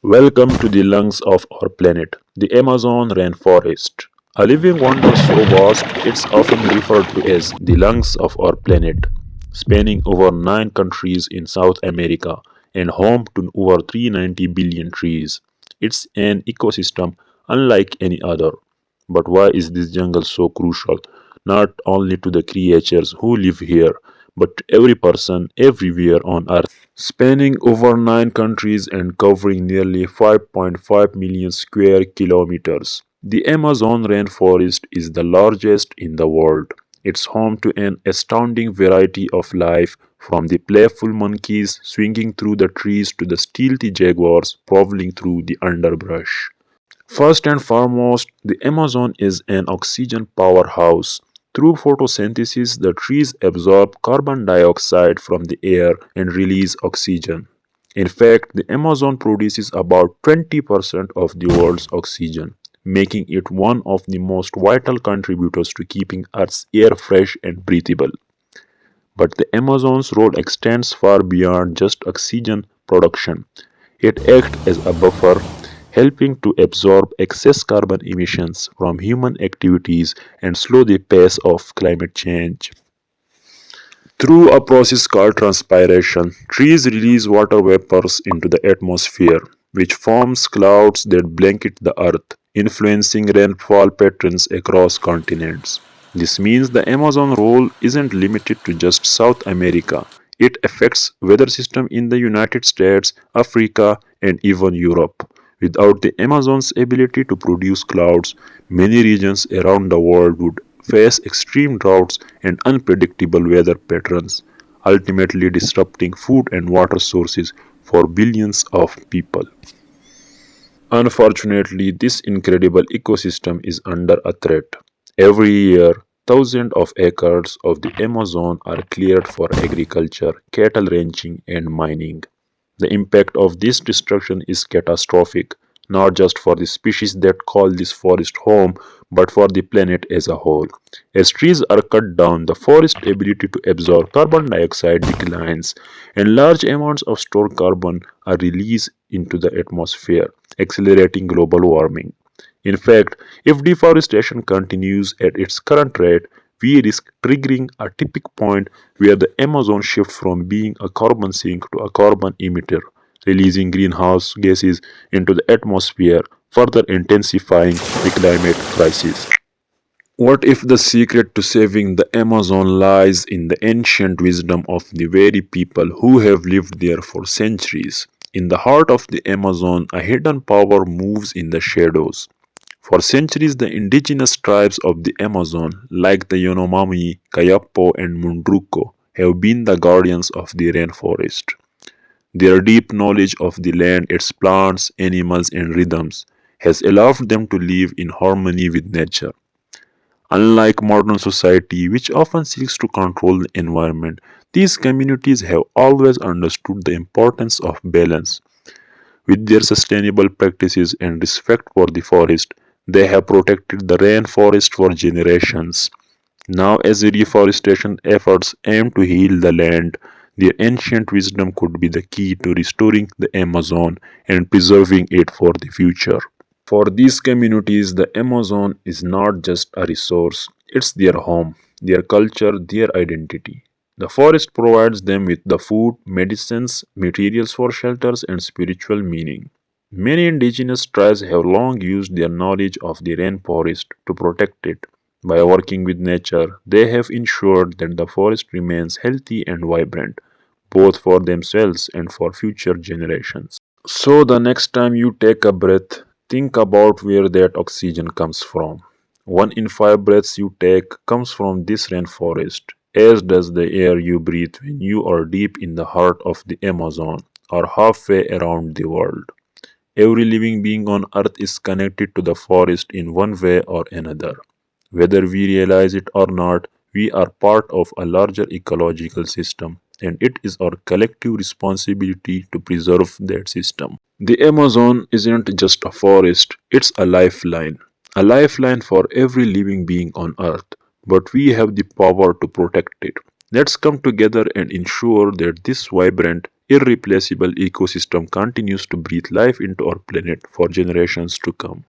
Welcome to the lungs of our planet, the Amazon rainforest. A living wonder so vast it's often referred to as the lungs of our planet, spanning over 9 countries in South America and home to over 390 billion trees. It's an ecosystem unlike any other. But why is this jungle so crucial? Not only to the creatures who live here, but to every person everywhere on Earth. Spanning over 9 countries and covering nearly 5.5 million square kilometers, the Amazon rainforest is the largest in the world. It's home to an astounding variety of life, from the playful monkeys swinging through the trees to the stealthy jaguars prowling through the underbrush. First and foremost, the Amazon is an oxygen powerhouse. Through photosynthesis, the trees absorb carbon dioxide from the air and release oxygen. In fact, the Amazon produces about 20% of the world's oxygen, making it one of the most vital contributors to keeping Earth's air fresh and breathable. But the Amazon's role extends far beyond just oxygen production. It acts as a buffer, helping to absorb excess carbon emissions from human activities and slow the pace of climate change. Through a process called transpiration, trees release water vapors into the atmosphere, which forms clouds that blanket the earth, influencing rainfall patterns across continents. This means the Amazon role isn't limited to just South America. It affects weather system in the United States, Africa, and even Europe. Without the Amazon's ability to produce clouds, many regions around the world would face extreme droughts and unpredictable weather patterns, ultimately disrupting food and water sources for billions of people. Unfortunately, this incredible ecosystem is under a threat. Every year, thousands of acres of the Amazon are cleared for agriculture, cattle ranching, and mining. The impact of this destruction is catastrophic, not just for the species that call this forest home, but for the planet as a whole. As trees are cut down, the forest's ability to absorb carbon dioxide declines, and large amounts of stored carbon are released into the atmosphere, accelerating global warming. In fact, if deforestation continues at its current rate, we risk triggering a tipping point where the Amazon shifts from being a carbon sink to a carbon emitter, releasing greenhouse gases into the atmosphere, further intensifying the climate crisis. What if the secret to saving the Amazon lies in the ancient wisdom of the very people who have lived there for centuries? In the heart of the Amazon, a hidden power moves in the shadows. For centuries, the indigenous tribes of the Amazon, like the Yanomami, Kayapo, and Mundruko, have been the guardians of the rainforest. Their deep knowledge of the land, its plants, animals, and rhythms has allowed them to live in harmony with nature. Unlike modern society, which often seeks to control the environment, these communities have always understood the importance of balance. With their sustainable practices and respect for the forest, they have protected the rainforest for generations. Now, as reforestation efforts aim to heal the land, their ancient wisdom could be the key to restoring the Amazon and preserving it for the future. For these communities, the Amazon is not just a resource, it's their home, their culture, their identity. The forest provides them with the food, medicines, materials for shelters, and spiritual meaning. Many indigenous tribes have long used their knowledge of the rainforest to protect it. By working with nature, they have ensured that the forest remains healthy and vibrant, both for themselves and for future generations. So, the next time you take a breath, think about where that oxygen comes from. 1 in 5 breaths you take comes from this rainforest, as does the air you breathe when you are deep in the heart of the Amazon or halfway around the world. Every living being on earth is connected to the forest in one way or another. Whether we realize it or not, we are part of a larger ecological system, and it is our collective responsibility to preserve that system. The Amazon isn't just a forest, it's a lifeline for every living being on earth. But we have the power to protect it. Let's come together and ensure that this vibrant, irreplaceable ecosystem continues to breathe life into our planet for generations to come.